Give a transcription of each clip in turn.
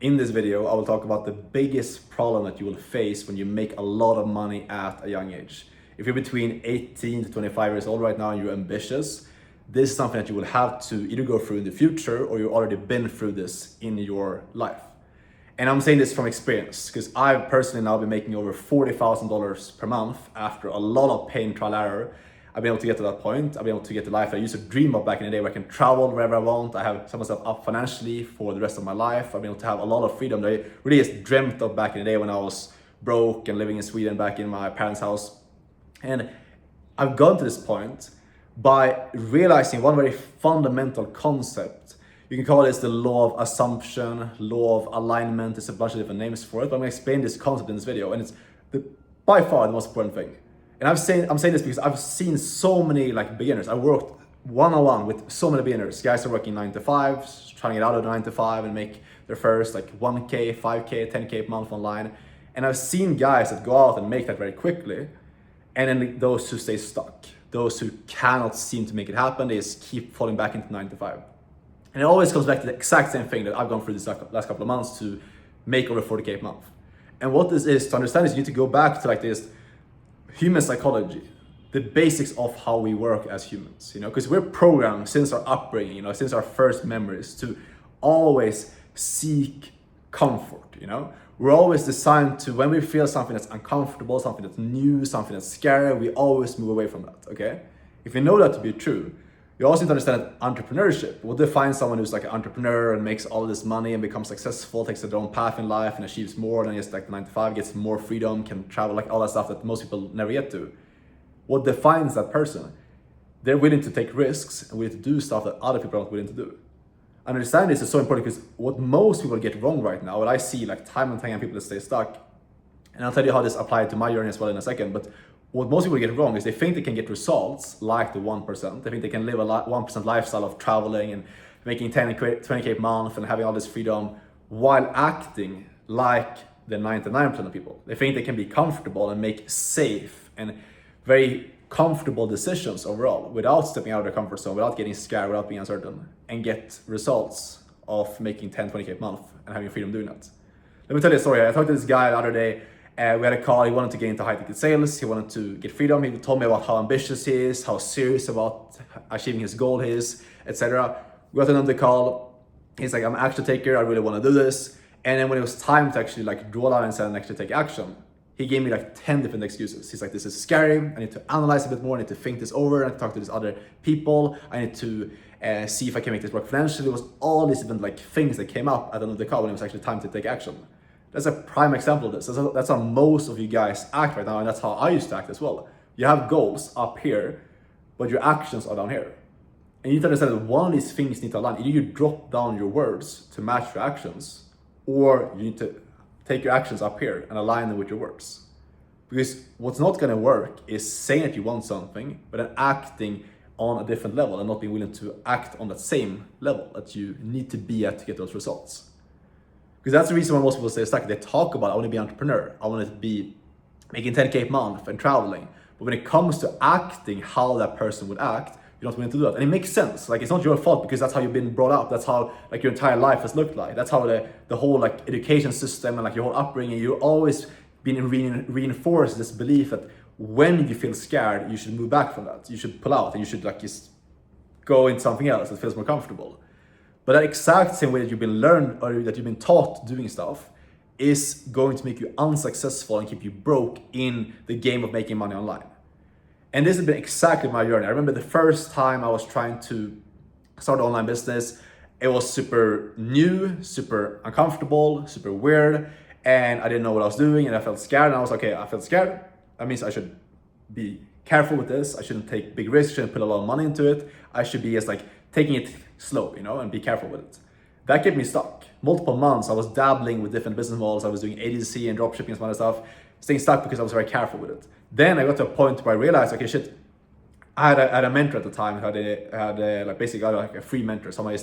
In this video, I will talk about the biggest problem that you will face when you make a lot of money at a young age. If you're between 18 to 25 years old right now and you're ambitious, this is something that you will have to either go through in the future or you've already been through this in your life. And I'm saying this from experience because I've personally now been making over $40,000 per month after a lot of pain, trial, error. I've been able to get to that point. I've been able to get the life I used to dream of back in the day where I can travel wherever I want. I have set myself up financially for the rest of my life. I've been able to have a lot of freedom that I really just dreamt of back in the day when I was broke and living in Sweden back in my parents' house. And I've gotten to this point by realizing one very fundamental concept. You can call this the law of assumption, law of alignment. There's a bunch of different names for it, but I'm gonna explain this concept in this video, and it's by far the most important thing. And I'm saying this because I've seen so many beginners. I worked one-on-one with so many beginners. Guys are working 9 to 5, trying to get out of the 9 to 5 and make their first 1K, 5K, 10K per month online. And I've seen guys that go out and make that very quickly. And then those who stay stuck, those who cannot seem to make it happen, they just keep falling back into 9 to 5. And it always comes back to the exact same thing that I've gone through this last couple of months to make over 40K per month. And what this is, to understand is you need to go back to this human psychology, the basics of how we work as humans, because we're programmed since our upbringing, since our first memories to always seek comfort, We're always designed to, when we feel something that's uncomfortable, something that's new, something that's scary, we always move away from that, okay? If you know that to be true, you also need to understand that entrepreneurship will define someone who's an entrepreneur and makes all this money and becomes successful, takes their own path in life and achieves more than just the 9 to 5, gets more freedom, can travel, all that stuff that most people never get to. What defines that person? They're willing to take risks and willing to do stuff that other people aren't willing to do. Understanding this is so important because what most people get wrong right now, what I see time and time again, people that stay stuck, and I'll tell you how this applied to my journey as well in a second, but what most people get wrong is they think they can get results like the 1%. They think they can live a 1% lifestyle of traveling and making 10, 20K per month and having all this freedom while acting like the 99% of people. They think they can be comfortable and make safe and very comfortable decisions overall without stepping out of their comfort zone, without getting scared, without being uncertain, and get results of making 10, 20K per month and having freedom doing that. Let me tell you a story. I talked to this guy the other day. We had a call. He wanted to get into high-ticket sales. He wanted to get freedom. He told me about how ambitious he is, how serious about achieving his goal he is, etc. We got another call. He's like, I'm an action taker. I really want to do this. And then when it was time to actually draw line and say and actually take action, he gave me 10 different excuses. He's like, this is scary. I need to analyze a bit more. I need to think this over. I need to talk to these other people. I need to see if I can make this work financially. It was all these different things that came up at the end of the call when it was actually time to take action. That's a prime example of this. That's how most of you guys act right now, and that's how I used to act as well. You have goals up here, but your actions are down here. And you need to understand that one of these things need to align. Either you drop down your words to match your actions, or you need to take your actions up here and align them with your words. Because what's not gonna work is saying that you want something, but then acting on a different level and not being willing to act on that same level that you need to be at to get those results. Because that's the reason why most people stay stuck. They talk about, I want to be an entrepreneur. I want to be making 10K per month and traveling. But when it comes to acting how that person would act, you're not willing to do that. And it makes sense. It's not your fault because that's how you've been brought up. That's how your entire life has looked like. That's how the whole education system and your whole upbringing, you've always been reinforced this belief that when you feel scared, you should move back from that. You should pull out and you should just go into something else that feels more comfortable. But that exact same way that you've been learned or that you've been taught doing stuff is going to make you unsuccessful and keep you broke in the game of making money online. And this has been exactly my journey. I remember the first time I was trying to start an online business, it was super new, super uncomfortable, super weird, and I didn't know what I was doing and I felt scared and I was like, okay, I felt scared. That means I should be careful with this. I shouldn't take big risks, shouldn't put a lot of money into it. I should be just taking it slow, and be careful with it. That kept me stuck. Multiple months, I was dabbling with different business models. I was doing ADC and dropshipping and some other stuff, staying stuck because I was very careful with it. Then I got to a point where I realized, okay, shit, I had a mentor at the time. I had basically a free mentor. Somebody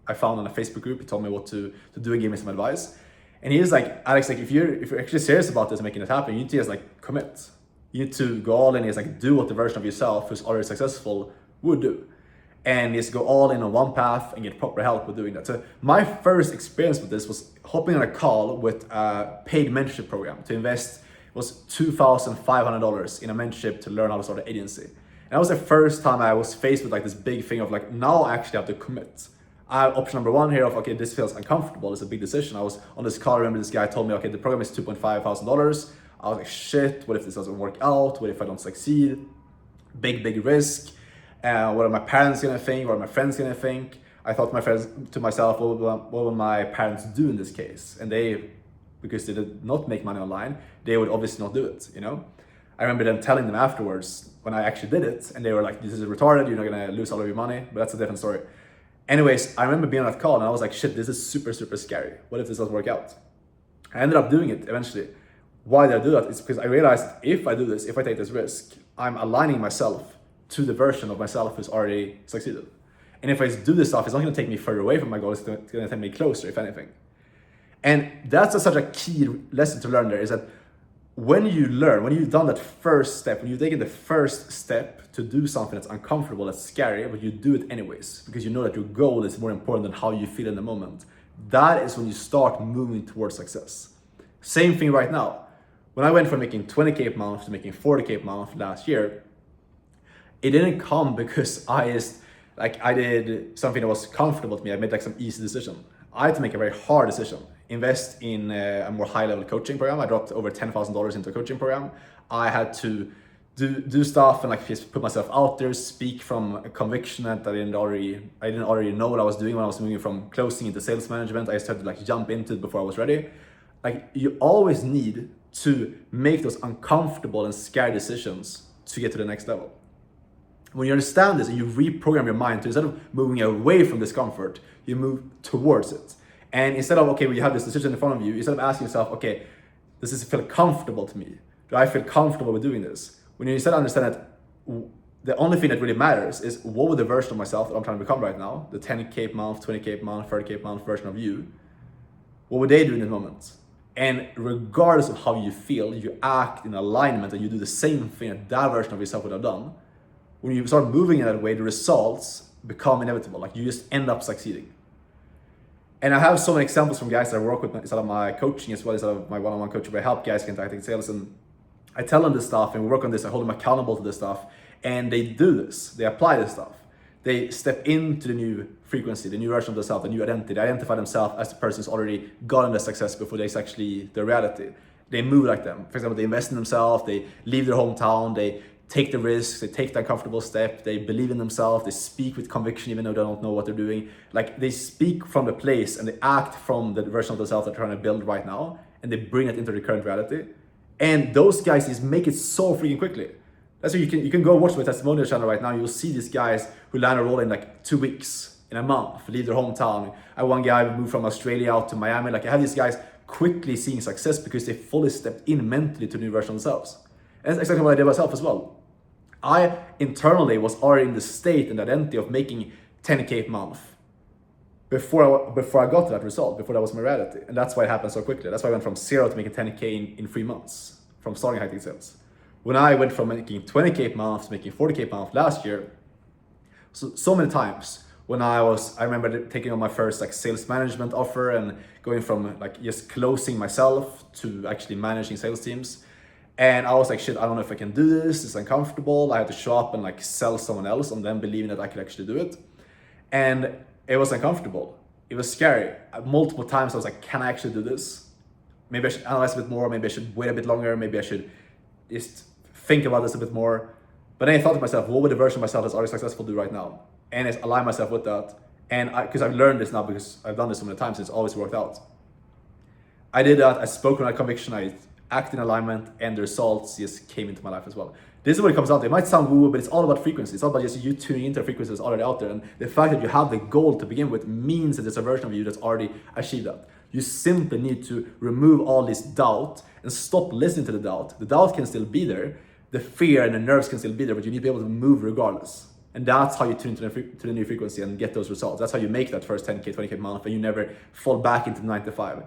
I found on a Facebook group. He told me what to do and gave me some advice. And he was like, Alex, if you're actually serious about this and making it happen, you need to just commit. You need to go all in and do what the version of yourself who's already successful would do. and just go all in on one path and get proper help with doing that. So my first experience with this was hopping on a call with a paid mentorship program to invest. It was $2,500 in a mentorship to learn how to start an agency. And that was the first time I was faced with like this big thing of like, now I actually have to commit. I have option number one here of, okay, this feels uncomfortable. It's a big decision. I was on this call. I remember this guy told me, okay, the program is $2,500. I was like, shit, what if this doesn't work out? What if I don't succeed? Big risk. What are my parents gonna think? What are my friends gonna think? I thought to myself, what will my parents do in this case? And they, because they did not make money online, they would obviously not do it, you know? I remember them telling them afterwards when I actually did it, and they were like, this is retarded, you're not gonna lose all of your money, but that's a different story. Anyways, I remember being on that call and I was like, shit, this is super scary. What if this doesn't work out? I ended up doing it eventually. Why did I do that? It's because I realized if I do this, if I take this risk, I'm aligning myself to the version of myself who's already succeeded. And if I do this stuff, it's not gonna take me further away from my goal, it's gonna take me closer, if anything. And that's such a key lesson to learn there, is that when you've done that first step, when you've taken the first step to do something that's uncomfortable, that's scary, but you do it anyways, because you know that your goal is more important than how you feel in the moment, that is when you start moving towards success. Same thing right now. When I went from making 20K per month to making 40K per month last year, it didn't come because I did something that was comfortable to me. I made like some easy decision. I had to make a very hard decision. Invest in a more high-level coaching program. I dropped over $10,000 into a coaching program. I had to do stuff and like just put myself out there, speak from a conviction that I didn't already know what I was doing when I was moving from closing into sales management. I just had to like jump into it before I was ready. Like, you always need to make those uncomfortable and scary decisions to get to the next level. When you understand this and you reprogram your mind to, instead of moving away from discomfort, you move towards it. And instead of, okay, when you have this decision in front of you, instead of asking yourself, okay, does this feel comfortable to me? Do I feel comfortable with doing this? When you instead understand that the only thing that really matters is what would the version of myself that I'm trying to become right now, the 10K per month, 20K per month, 30K per month version of you, what would they do in this moment? And regardless of how you feel, you act in alignment and you do the same thing that version of yourself would have done. When you start moving in that way, the results become inevitable. Like, you just end up succeeding. And I have so many examples from guys that I work with inside of my coaching as well as my one-on-one coaching, where I help guys get into tactical sales, and I tell them this stuff and we work on this. I hold them accountable to this stuff, and they do this. They apply this stuff. They step into the new frequency, the new version of themselves, the new identity. They identify themselves as the person who's already gotten the success before they actually the reality. They move like them. For example, they invest in themselves. They leave their hometown. They take the risks, they take the uncomfortable step, they believe in themselves, they speak with conviction even though they don't know what they're doing. Like, they speak from the place and they act from the version of themselves they're trying to build right now, and they bring it into the current reality. And those guys just make it so freaking quickly. That's why you can go watch my testimonial channel right now. You'll see these guys who land a role in like 2 weeks, in a month, leave their hometown. I have one guy who moved from Australia out to Miami. Like, I have these guys quickly seeing success because they fully stepped in mentally to a new version of themselves. And that's exactly what I did myself as well. I internally was already in the state and identity of making 10K per month before I got to that result, before that was my reality. And that's why it happened so quickly. That's why I went from 0 to making 10K in 3 months from starting high ticket sales. When I went from making 20K per month to making 40K per month last year, so many times when I remember taking on my first like sales management offer and going from like just closing myself to actually managing sales teams. And I was like, shit, I don't know if I can do this. It's uncomfortable. I had to show up and like sell someone else and then believing that I could actually do it. And it was uncomfortable. It was scary. Multiple times I was like, can I actually do this? Maybe I should analyze a bit more. Maybe I should wait a bit longer. Maybe I should just think about this a bit more. But then I thought to myself, what would the version of myself that's already successful do right now? And I align myself with that. And because I've learned this now, because I've done this so many times, it's always worked out. I did that. I spoke with my conviction. I act in alignment, and the results just came into my life as well. This is what it comes down to. It might sound woo, but it's all about frequency. It's all about just you tuning into a frequency that's already out there. And the fact that you have the goal to begin with means that there's a version of you that's already achieved that. You simply need to remove all this doubt and stop listening to the doubt. The doubt can still be there. The fear and the nerves can still be there, but you need to be able to move regardless. And that's how you tune to the new frequency and get those results. That's how you make that first 10K, 20K month, and you never fall back into 9 to 5.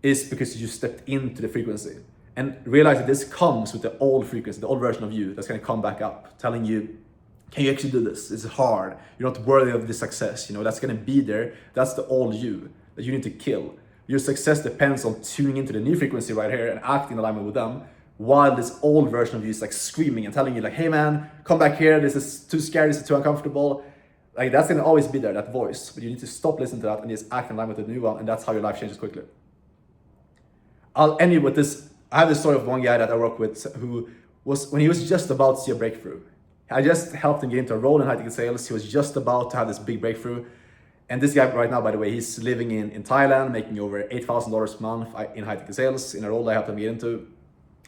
It's because you stepped into the frequency. And realize that this comes with the old frequency, the old version of you that's gonna come back up, telling you can you actually do this? It's hard. You're not worthy of this success. You know, that's gonna be there. That's the old you that you need to kill. Your success depends on tuning into the new frequency right here and acting in alignment with them, while this old version of you is like screaming and telling you like, hey man, come back here. This is too scary. This is too uncomfortable. Like that's gonna always be there, that voice. But you need to stop listening to that and just act in line with the new one. And that's how your life changes quickly. I'll end you with this. I have this story of one guy that I work with who was, when he was just about to see a breakthrough, I just helped him get into a role in high ticket sales. He was just about to have this big breakthrough. And this guy right now, by the way, he's living in Thailand, making over $8,000 a month in high ticket sales in a role I helped him get into.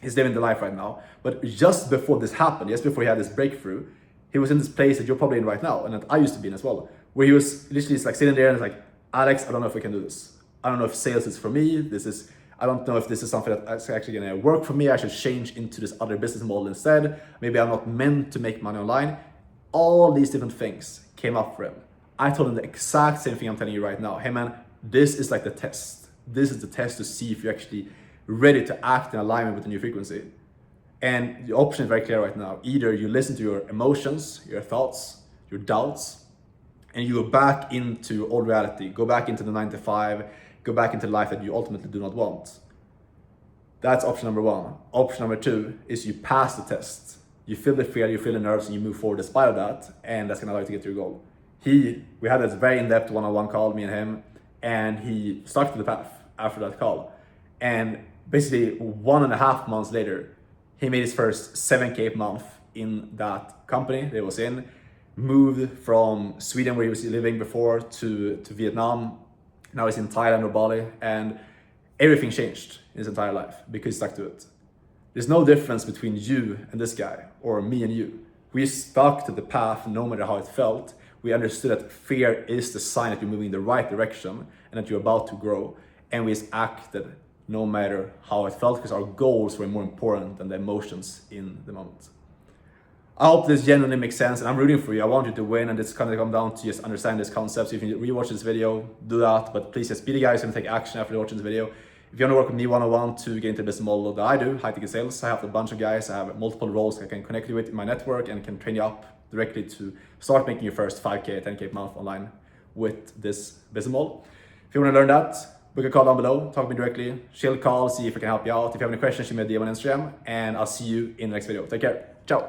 He's living the life right now. But just before this happened, just before he had this breakthrough, he was in this place that you're probably in right now and that I used to be in as well, where he was literally like sitting there and like, Alex, I don't know if we can do this. I don't know if sales is for me. I don't know if this is something that's actually gonna work for me. I should change into this other business model instead. Maybe I'm not meant to make money online. All these different things came up for him. I told him the exact same thing I'm telling you right now. Hey man, this is like the test. This is the test to see if you're actually ready to act in alignment with the new frequency. And the option is very clear right now. Either you listen to your emotions, your thoughts, your doubts, and you go back into old reality, go back into the 9 to 5, go back into the life that you ultimately do not want. That's option number one. Option number two is you pass the test. You feel the fear, you feel the nerves, and you move forward despite of that, and that's gonna allow you to get to your goal. We had this very in-depth one-on-one call, me and him, and he stuck to the path after that call. And basically 1.5 months later, he made his first 7K month in that company that he was in, moved from Sweden where he was living before to Vietnam. Now he's in Thailand or Bali, and everything changed in his entire life because he stuck to it. There's no difference between you and this guy or me and you. We stuck to the path no matter how it felt. We understood that fear is the sign that you're moving in the right direction and that you're about to grow. And we just acted no matter how it felt because our goals were more important than the emotions in the moment. I hope this genuinely makes sense and I'm rooting for you. I want you to win, and it's kind of come down to just understand this concept. So if you rewatch this video, do that, but please just be the guy who's gonna take action after watching this video. If you want to work with me one-on-one to get into the business model that I do, high ticket sales, I have a bunch of guys, I have multiple roles I can connect you with in my network and can train you up directly to start making your first 5K, 10K month online with this business model. If you want to learn that, book a call down below, talk to me directly, chill call, see if I can help you out. If you have any questions, shoot me a DM on Instagram, and I'll see you in the next video. Take care, ciao.